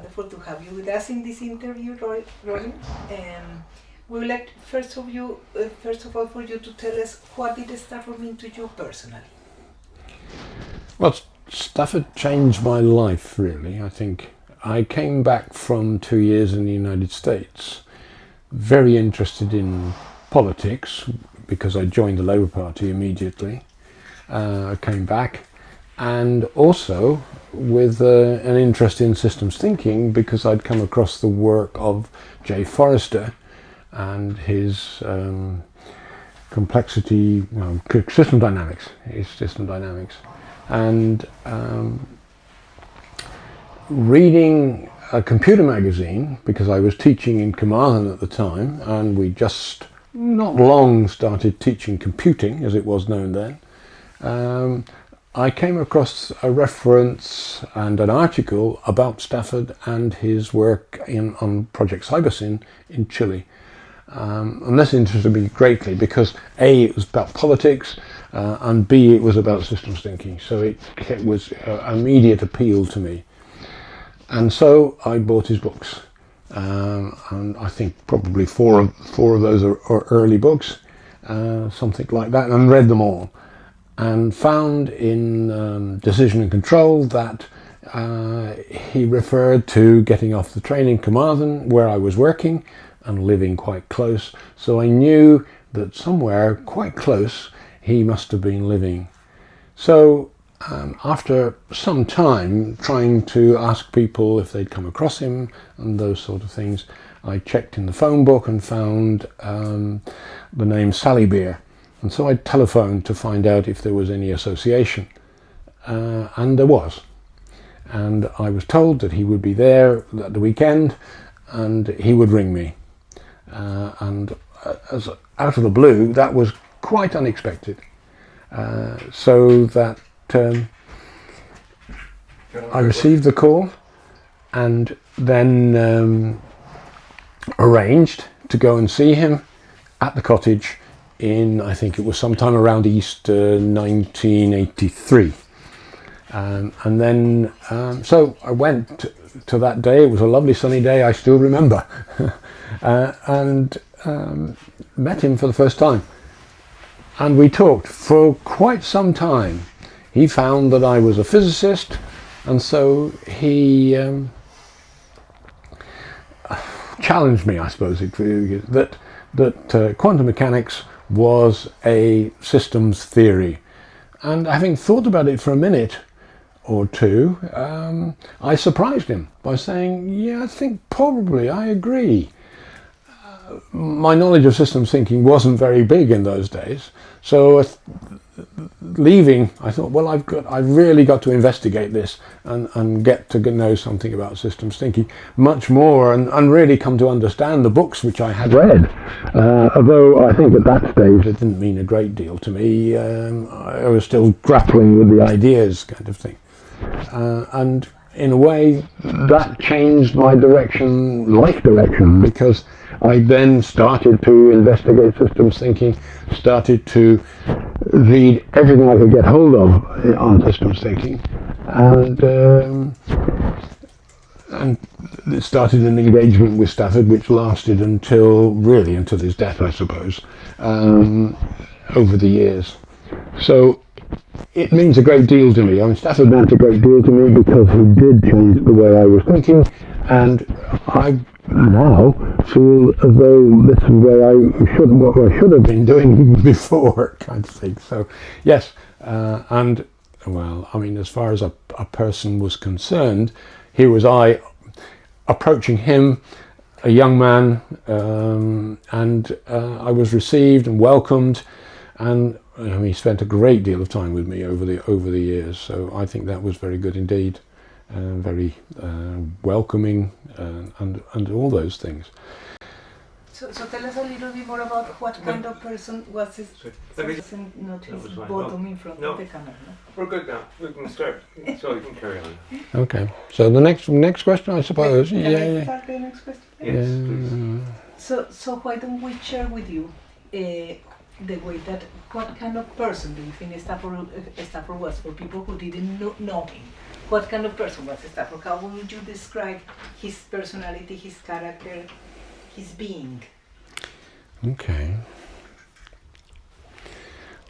wonderful to have you with us in this interview, Robin. We would like first of all for you to tell us what did Stafford mean to you personally. Well, Stafford changed my life, really. I think I came back from 2 years in the United States, very interested in politics because I joined the Labour Party immediately. I came back, and also with an interest in systems thinking because I'd come across the work of J. Forrester and his system dynamics, and reading a computer magazine because I was teaching in Carmarthen at the time, and we just not long started teaching computing as it was known then. I came across a reference and an article about Stafford and his work on Project Cybersyn in Chile. And this interested me greatly because A, it was about politics, and B, it was about systems thinking. So it was immediate appeal to me. And so I bought his books. And I think probably four of those are early books, something like that, and read them all. And found in Decision and Control that he referred to getting off the train in Carmarthen, where I was working and living quite close. So I knew that somewhere quite close he must have been living. So after some time trying to ask people if they'd come across him and those sort of things, I checked in the phone book and found the name Sally Beer. And so I telephoned to find out if there was any association, and there was. And I was told that he would be there at the weekend and he would ring me. And as out of the blue, that was quite unexpected. So that I received the call and then arranged to go and see him at the cottage in, I think it was sometime around Easter 1983. And then, so I went to that day. It was a lovely sunny day, I still remember, and met him for the first time. And we talked for quite some time. He found that I was a physicist, and so he challenged me, I suppose, that quantum mechanics was a systems theory. And having thought about it for a minute or two, I surprised him by saying, yeah, I think probably I agree. My knowledge of systems thinking wasn't very big in those days, so leaving, I thought, well, I've really got to investigate this and get to know something about systems thinking much more, and really come to understand the books which I had read. Although I think at that stage it didn't mean a great deal to me. I was still grappling with the ideas, kind of thing. And in a way, that changed my life direction, because I then started to investigate systems thinking, started to read everything I could get hold of on systems thinking, and it started an engagement with Stafford which lasted until his death, I suppose, over the years. So it means a great deal to me. I mean, Stafford meant a great deal to me because he did change the way I was thinking, and I now feel as though this is what I should have been doing before, kind of thing. So yes, and well, I mean, as far as a person was concerned, here was I approaching him, a young man, and I was received and welcomed, and he spent a great deal of time with me over the years. So I think that was very good indeed. Very welcoming, and all those things. So tell us a little bit more about what kind of person was his. Not his bottom in front of the camera. No? We're good now. We can start. So you can carry on. Okay. So the next question, I suppose. Can I start the next question? Yes, please. So why don't we share with you the way that what kind of person do you think Stafford was for people who didn't know him? What kind of person was Stafford? How would you describe his personality, his character, his being? Okay.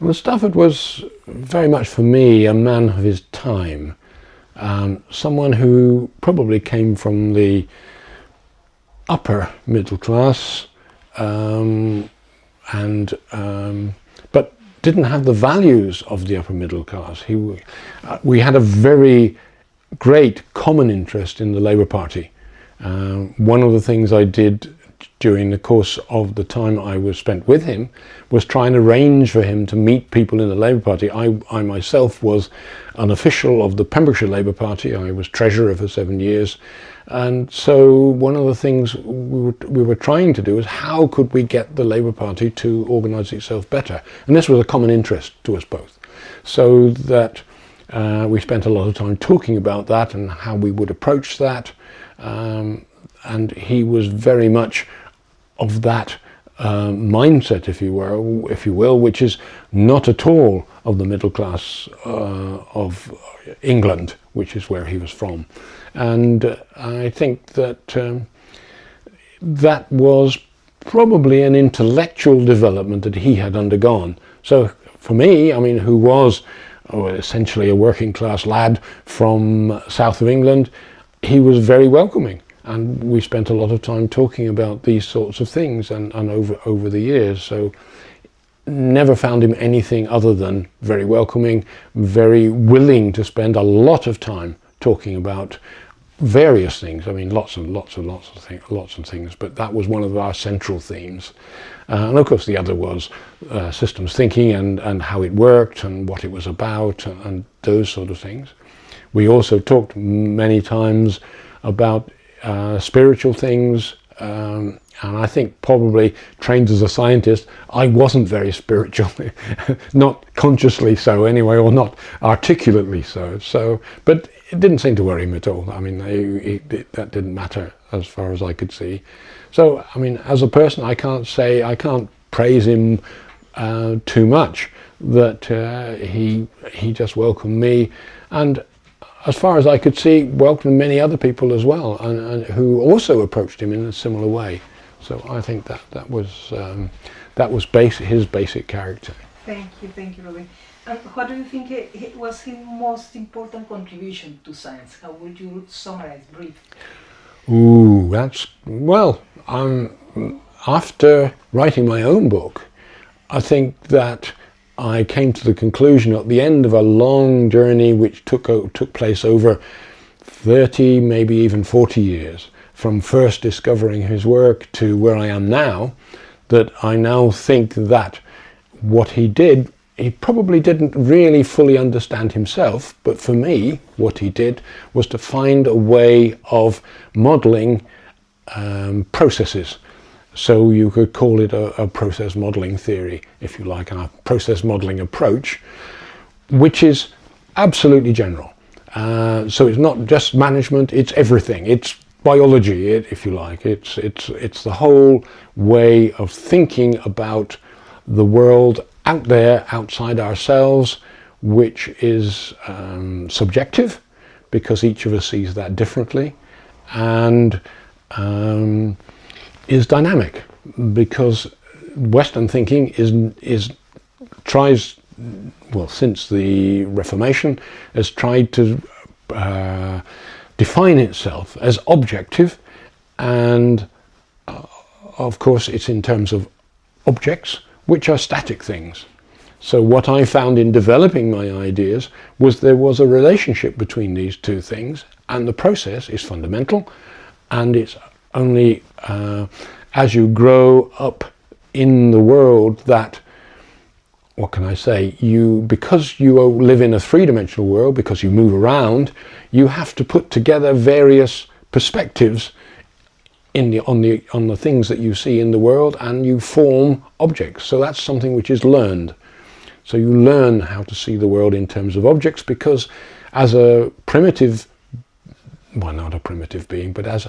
Well, Stafford was very much for me a man of his time. Someone who probably came from the upper middle class, but didn't have the values of the upper middle class. We had a very great common interest in the Labour Party. One of the things I did during the course of the time I was spent with him was try and arrange for him to meet people in the Labour Party. I myself was an official of the Pembrokeshire Labour Party. I was treasurer for 7 years, and so one of the things we were trying to do is how could we get the Labour Party to organise itself better, and this was a common interest to us both, so that we spent a lot of time talking about that and how we would approach that, and he was very much of that mindset, if you will, which is not at all of the middle class of England, which is where he was from. And I think that that was probably an intellectual development that he had undergone. So for me, I mean, who was essentially a working class lad from south of England, he was very welcoming. And we spent a lot of time talking about these sorts of things and over the years. So never found him anything other than very welcoming, very willing to spend a lot of time talking about various things. I mean, lots of things, but that was one of our central themes. And of course the other was systems thinking and how it worked and what it was about and those sort of things. We also talked many times about spiritual things, and I think probably trained as a scientist, I wasn't very spiritual, not consciously so anyway, or not articulately so. But it didn't seem to worry him at all. I mean, that didn't matter as far as I could see. So, I mean, as a person, I can't praise him too much. That he just welcomed me, and as far as I could see, welcomed many other people as well, and who also approached him in a similar way. So I think that was his basic character. Thank you, Robin. And what do you think was his most important contribution to science? How would you summarize briefly? Ooh, after writing my own book, I think that I came to the conclusion at the end of a long journey which took place over 30, maybe even 40 years, from first discovering his work to where I am now, that I now think that what he did, he probably didn't really fully understand himself, but for me, what he did was to find a way of modelling processes. So you could call it a process modelling theory, if you like, a process modelling approach, which is absolutely general. So it's not just management, it's everything. It's biology, if you like. It's the whole way of thinking about the world out there, outside ourselves, which is subjective, because each of us sees that differently, and is dynamic, because Western thinking since the Reformation, has tried to define itself as objective, and of course it's in terms of objects, which are static things. So what I found in developing my ideas was there was a relationship between these two things, and the process is fundamental, and it's only as you grow up in the world that, what can I say, because you live in a three-dimensional world, because you move around, you have to put together various perspectives on the things that you see in the world, and you form objects. So that's something which is learned. So you learn how to see the world in terms of objects, because as a primitive, well, not a primitive being, but as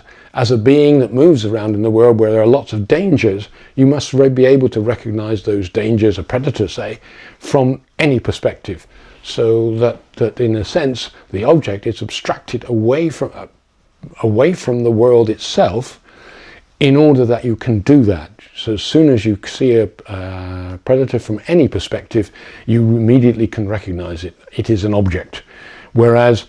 a being that moves around in the world where there are lots of dangers, you must be able to recognize those dangers, a predator say, from any perspective. so that in a sense the object is abstracted away from the world itself, in order that you can do that. So as soon as you see a predator from any perspective, you immediately can recognize it. It is an object. Whereas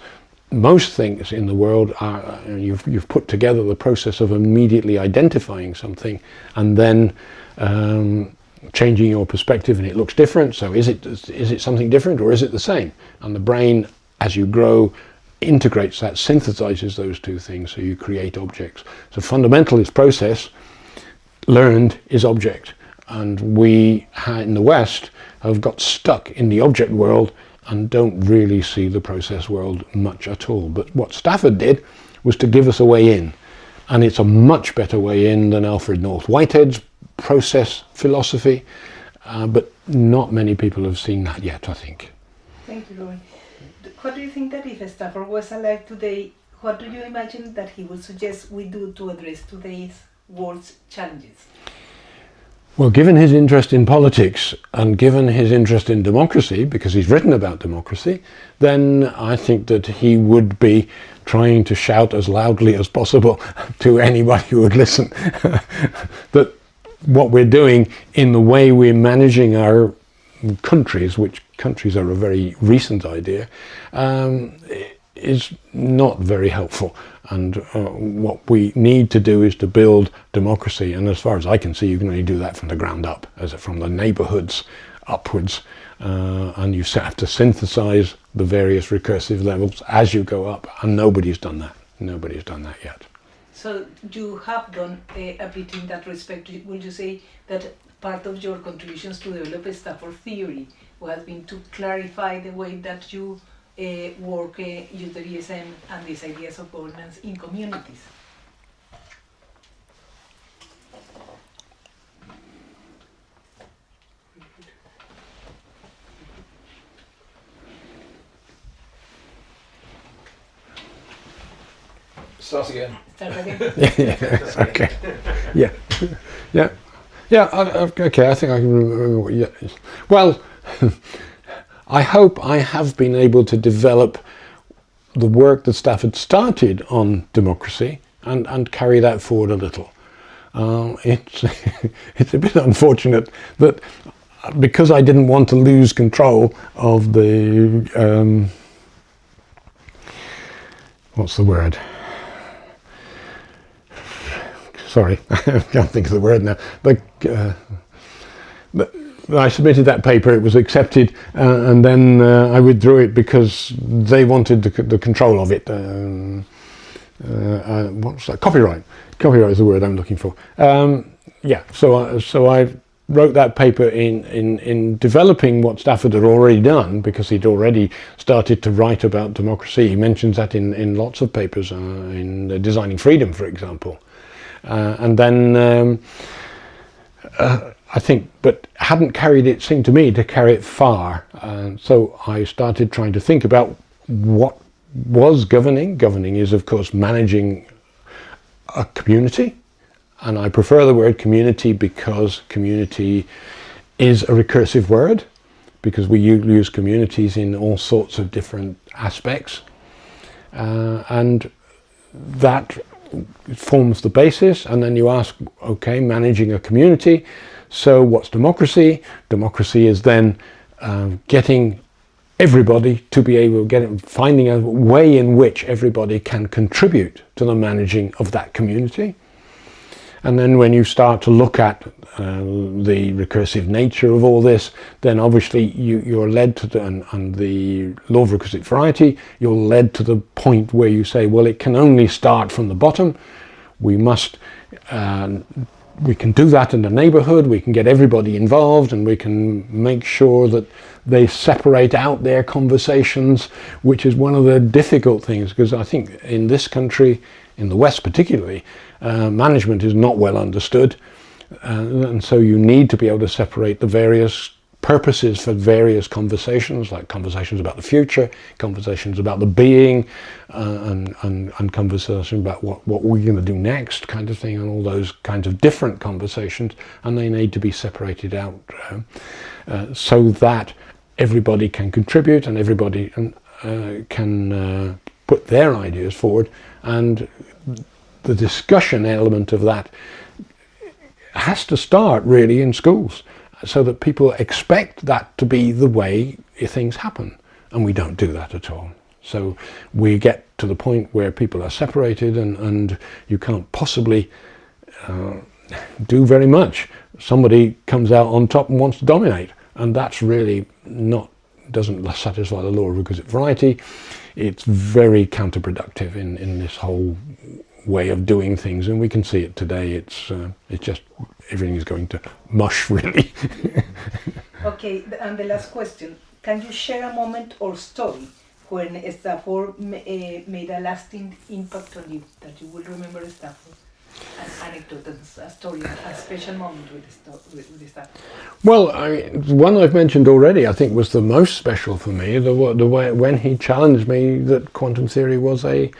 most things in the world are, you've put together the process of immediately identifying something and then changing your perspective, and it looks different. So is it something different, or is it the same? And the brain, as you grow, integrates that, synthesizes those two things, so you create objects. So fundamentalist process, learned, is object. And we in the West have got stuck in the object world and don't really see the process world much at all. But what Stafford did was to give us a way in, and it's a much better way in than Alfred North Whitehead's process philosophy, but not many people have seen that yet, I think. Thank you, Roy. What do you think that if Stafford was alive today, what do you imagine that he would suggest we do to address today's world's challenges? Well, given his interest in politics and given his interest in democracy, because he's written about democracy, then I think that he would be trying to shout as loudly as possible to anybody who would listen that what we're doing in the way we're managing our countries, which countries are a very recent idea, is not very helpful. And what we need to do is to build democracy. And as far as I can see, you can only do that from the ground up, from the neighborhoods upwards. And you have to synthesize the various recursive levels as you go up. And nobody's done that. Nobody's done that yet. So you have done a bit in that respect. Would you say that part of your contributions to develop Stafford theory has been to clarify the way that you work, use the DSM and these ideas of governance in communities? Start again. Start again. Yeah, okay. Okay. I think I can remember. Yeah. Well, I hope I have been able to develop the work that Stafford started on democracy and carry that forward a little. It's a bit unfortunate that because I didn't want to lose control of the what's the word? Sorry, I can't think of the word now. But I submitted that paper, it was accepted, and then I withdrew it because they wanted the control of it. What's that? Copyright. Copyright is the word I'm looking for. So I wrote that paper in developing what Stafford had already done, because he'd already started to write about democracy. He mentions that in lots of papers, in Designing Freedom, for example. And then I think, but hadn't carried it, seemed to me, to carry it far. So I started trying to think about what was governing. Governing is, of course, managing a community. And I prefer the word community because community is a recursive word, because we use communities in all sorts of different aspects. And that forms the basis. And then you ask, okay, managing a community. So what's democracy? Democracy is then getting everybody to be able to finding a way in which everybody can contribute to the managing of that community. And then when you start to look at the recursive nature of all this, then obviously you're led to and the law of recursive variety, you're led to the point where you say, well, it can only start from the bottom. We can do that in the neighborhood, we can get everybody involved, and we can make sure that they separate out their conversations, which is one of the difficult things, because I think in this country, in the West particularly, management is not well understood, and so you need to be able to separate the various purposes for various conversations, like conversations about the future, conversations about the being, and conversations about what we're going to do next, kind of thing, and all those kinds of different conversations, and they need to be separated out so that everybody can contribute and everybody can put their ideas forward, and the discussion element of that has to start really in schools, so that people expect that to be the way things happen, and we don't do that at all. So we get to the point where people are separated, and you can't possibly do very much. Somebody comes out on top and wants to dominate, and that's really doesn't satisfy the law of requisite variety. It's very counterproductive in this whole way of doing things, and we can see it today. It's just everything is going to mush, really. Okay, and the last question: can you share a moment or story when Stafford made a lasting impact on you, that you will remember Stafford? An anecdote, a story, a special moment with the Stafford. Well, one I've mentioned already, I think, was the most special for me. The way when he challenged me that quantum theory was a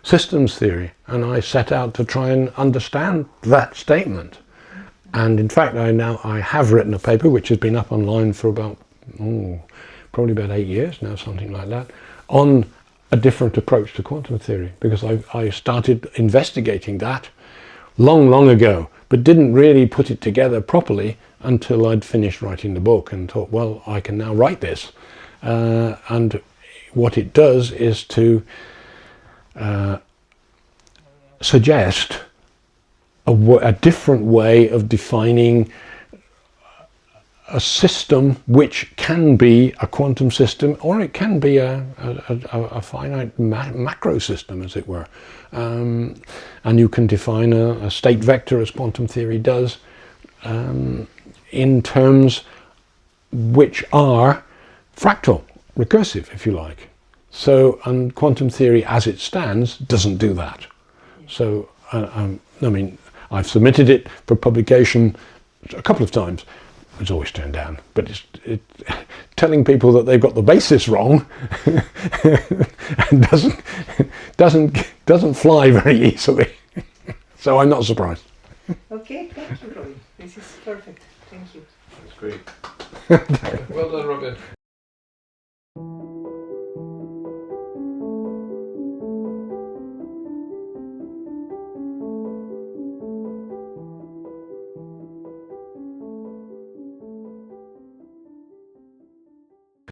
systems theory, and I set out to try and understand that statement. And in fact, I have written a paper which has been up online for about probably about 8 years now, something like that, on a different approach to quantum theory, because I started investigating that long ago, but didn't really put it together properly until I'd finished writing the book, and thought, well, I can now write this. And what it does is to suggest a different way of defining a system, which can be a quantum system, or it can be a finite macro system, as it were. And you can define a state vector, as quantum theory does, in terms which are fractal, recursive, if you like. So, and quantum theory as it stands doesn't do that. So, I mean, I've submitted it for publication a couple of times. It's always turned down, but it's telling people that they've got the basis wrong and doesn't fly very easily. So I'm not surprised. Okay, thank you, Robin. This is perfect. Thank you. That's great. Well done, Robin.